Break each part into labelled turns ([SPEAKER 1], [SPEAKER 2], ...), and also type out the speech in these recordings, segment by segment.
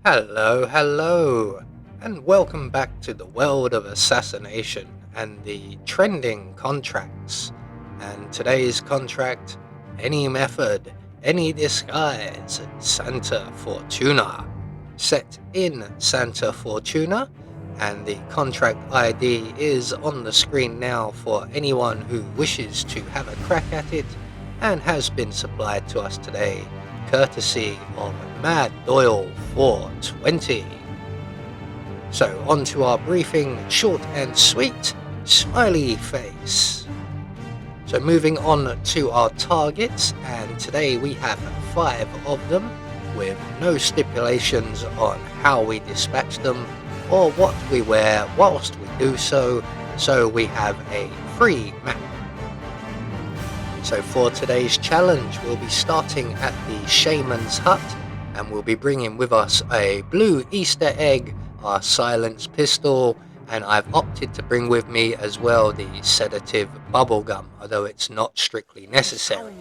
[SPEAKER 1] Hello, and welcome back to the world of assassination and the trending contracts. And today's contract, any method, any disguise, Santa Fortuna. Set in Santa Fortuna, and the contract ID is on the screen now for anyone who wishes to have a crack at it, and has been supplied to us today courtesy of Mad Doyle 420. So on to our briefing, short and sweet, smiley face. So moving on to our targets, and today we have 5 of them with no stipulations on how we dispatch them or what we wear whilst we do so we have a free map. So for today's challenge, we'll be starting at the Shaman's Hut, and we'll be bringing with us a blue Easter egg, our silenced pistol, and I've opted to bring with me as well the sedative bubblegum, although it's not strictly necessary.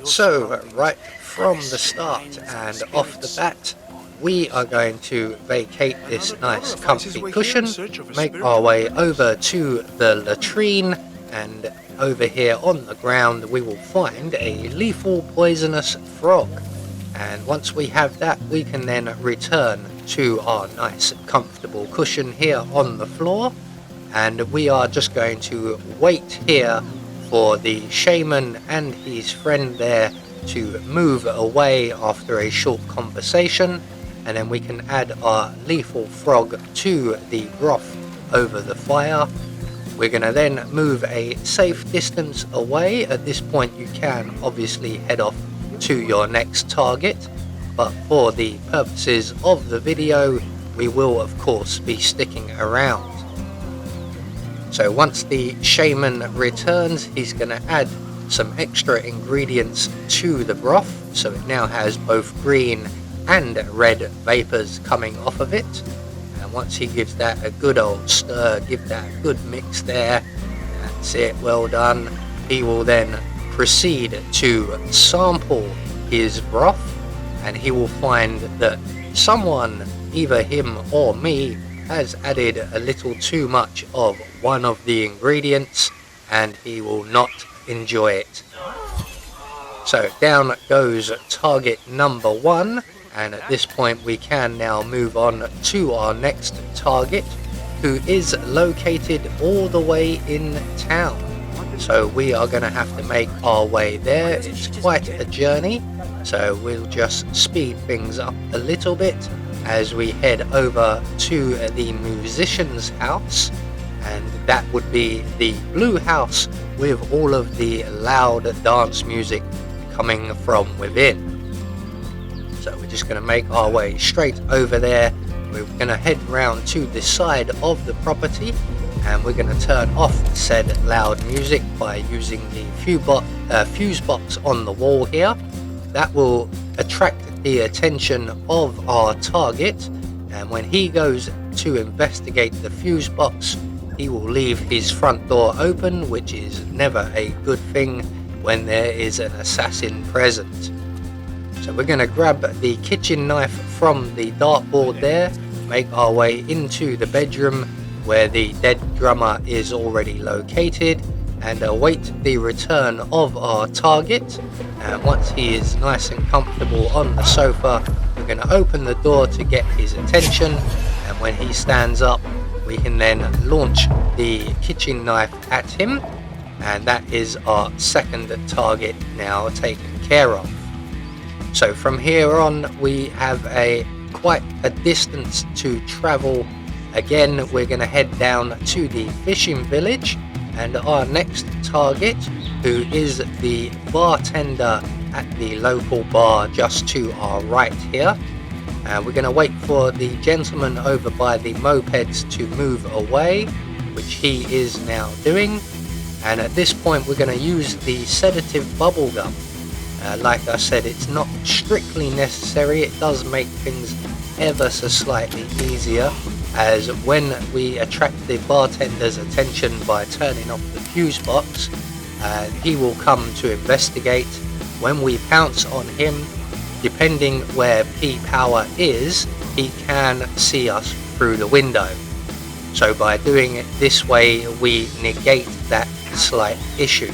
[SPEAKER 1] So right from the start and off the bat, we are going to vacate this nice comfy cushion, make our way over to the latrine, and over here on the ground we will find a lethal poisonous frog, and once we have that we can then return to our nice comfortable cushion here on the floor, and we are just going to wait here for the shaman and his friend there to move away after a short conversation, and then we can add our lethal frog to the broth over the fire. We're going to then move a safe distance away. At this point you can obviously head off to your next target, but for the purposes of the video we will of course be sticking around. So once the shaman returns, he's going to add some extra ingredients to the broth, so it now has both green and red vapors coming off of it. Once he gives that a good old stir, give that a good mix there, that's it, well done. He will then proceed to sample his broth, and he will find that someone, either him or me, has added a little too much of one of the ingredients, and he will not enjoy it. So down goes target number 1. And at this point we can now move on to our next target, who is located all the way in town. So we are going to have to make our way there. It's quite a journey, so we'll just speed things up a little bit as we head over to the musician's house, and that would be the blue house with all of the loud dance music coming from within. So we're just going to make our way straight over there. We're going to head round to the side of the property, and we're going to turn off said loud music by using the fuse box on the wall here. That will attract the attention of our target, and when he goes to investigate the fuse box, he will leave his front door open, which is never a good thing when there is an assassin present. So we're going to grab the kitchen knife from the dartboard there, make our way into the bedroom where the dead drummer is already located, and await the return of our target. And once he is nice and comfortable on the sofa, we're going to open the door to get his attention, and when he stands up we can then launch the kitchen knife at him, and that is our second target now taken care of. So from here on we have quite a distance to travel. Again, we're going to head down to the fishing village, and our next target, who is the bartender at the local bar just to our right here, we're going to wait for the gentleman over by the mopeds to move away, which he is now doing, and at this point we're going to use the sedative bubblegum. Like I said, it's not strictly necessary. It does make things ever so slightly easier, as when we attract the bartender's attention by turning off the fuse box, he will come to investigate. When we pounce on him, depending where P power is, he can see us through the window. So by doing it this way, we negate that slight issue.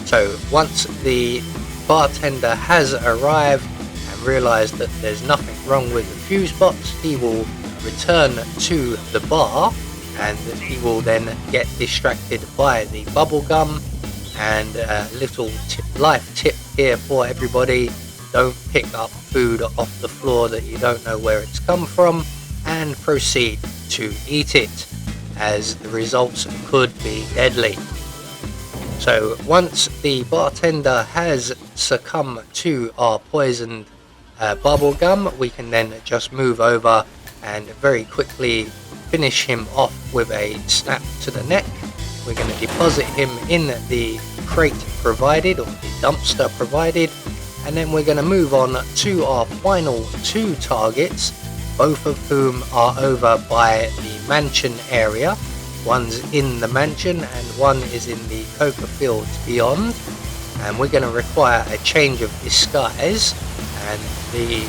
[SPEAKER 1] So once the bartender has arrived and realized that there's nothing wrong with the fuse box, he will return to the bar, and he will then get distracted by the bubble gum. And a little life tip here for everybody: don't pick up food off the floor that you don't know where it's come from and proceed to eat it, as the results could be deadly. So once the bartender has succumbed to our poisoned bubble gum, we can then just move over and very quickly finish him off with a snap to the neck. We're going to deposit him in the crate provided, or the dumpster provided, and then we're going to move on to our final two targets, both of whom are over by the mansion area. One's in the mansion and one is in the coca fields beyond, and we're going to require a change of disguise, and the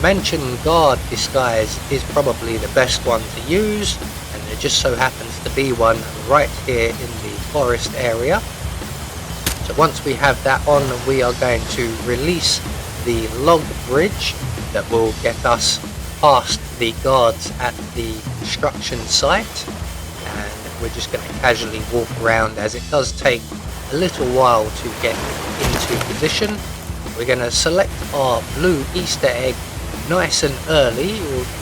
[SPEAKER 1] mansion guard disguise is probably the best one to use, and there just so happens to be one right here in the forest area. So once we have that on, we are going to release the log bridge that will get us past the guards at the construction site, and we're just going to casually walk around, as it does take a little while to get into position. We're going to select our blue Easter egg nice and early.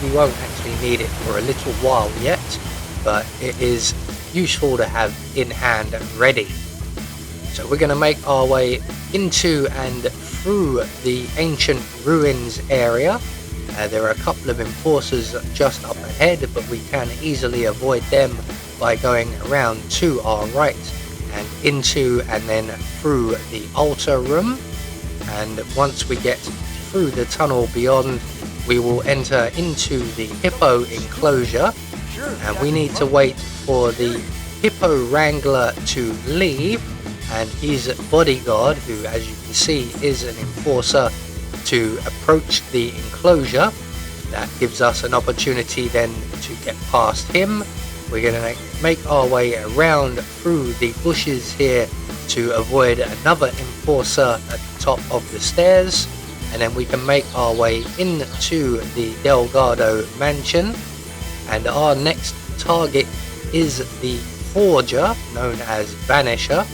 [SPEAKER 1] We won't actually need it for a little while yet, but it is useful to have in hand and ready. So we're going to make our way into and through the ancient ruins area. There are a couple of enforcers just up ahead, but we can easily avoid them by going around to our right and into and then through the altar room. And once we get through the tunnel beyond, we will enter into the hippo enclosure, and we need to wait for the hippo wrangler to leave and his bodyguard, who as you can see is an enforcer, to approach the enclosure. That gives us an opportunity then to get past him. We're going to make our way around through the bushes here to avoid another enforcer at the top of the stairs, and then we can make our way into the Delgado mansion. And our next target is the forger known as Vanisher,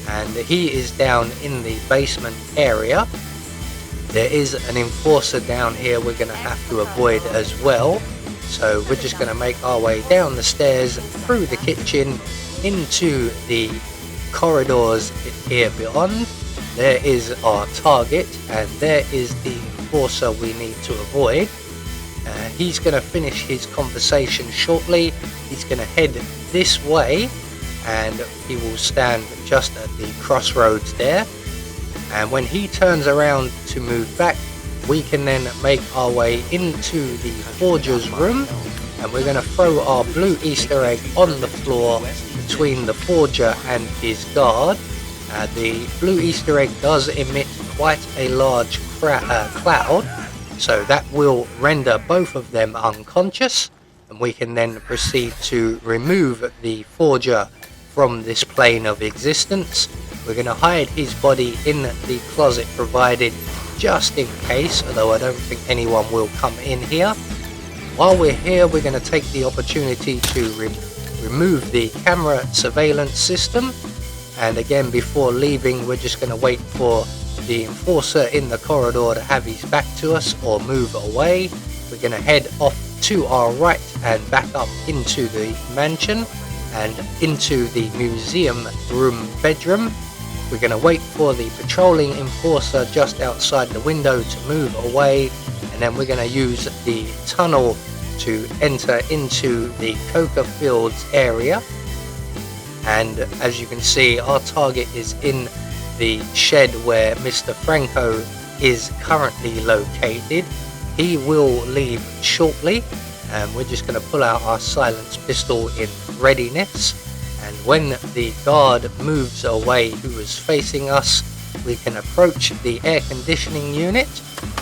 [SPEAKER 1] and he is down in the basement area. There is an enforcer down here we're going to have to avoid as well, so we're just going to make our way down the stairs, through the kitchen, into the corridors here beyond. There is our target, and there is the enforcer we need to avoid. He's going to finish his conversation shortly. He's going to head this way, and he will stand just at the crossroads there. And when he turns around to move back, we can then make our way into the forger's room, and we're going to throw our blue Easter egg on the floor between the forger and his guard. The blue Easter egg does emit quite a large cloud, so that will render both of them unconscious, and we can then proceed to remove the forger from this plane of existence. We're going to hide his body in the closet provided just in case, although I don't think anyone will come in here. While we're here, we're going to take the opportunity to remove the camera surveillance system, and again, before leaving, we're just going to wait for the enforcer in the corridor to have his back to us or move away. We're going to head off to our right and back up into the mansion and into the museum room bedroom. We're going to wait for the patrolling enforcer just outside the window to move away, and then we're going to use the tunnel to enter into the coca fields area. And as you can see, our target is in the shed where Mr. Franco is currently located. He will leave shortly, and we're just going to pull out our silenced pistol in readiness. And when the guard moves away who is facing us, we can approach the air conditioning unit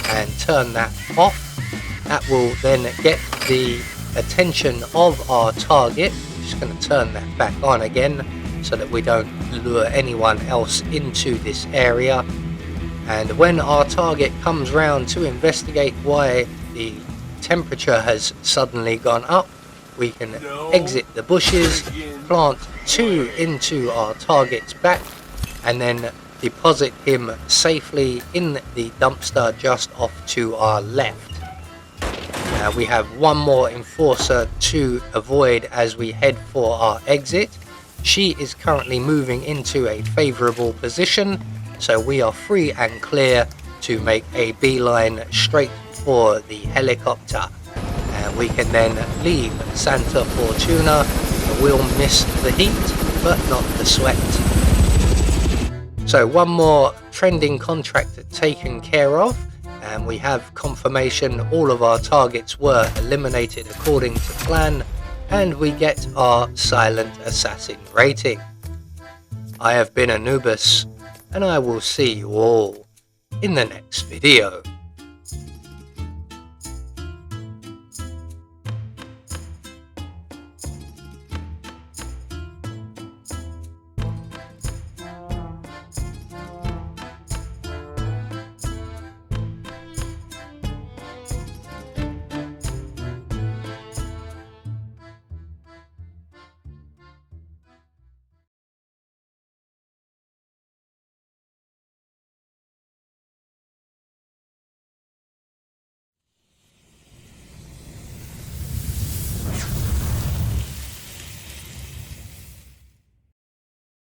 [SPEAKER 1] and turn that off. That will then get the attention of our target. Just going to turn that back on again so that we don't lure anyone else into this area. And when our target comes round to investigate why the temperature has suddenly gone up, we can exit the bushes, plant 2 into our target's back, and then deposit him safely in the dumpster just off to our left. We have one more enforcer to avoid as we head for our exit. She is currently moving into a favourable position, so we are free and clear to make a beeline straight for the helicopter. And we can then leave Santa Fortuna. We'll miss the heat, but not the sweat. So one more trending contract taken care of, and we have confirmation all of our targets were eliminated according to plan, and we get our Silent Assassin rating. I have been Anubis, and I will see you all in the next video.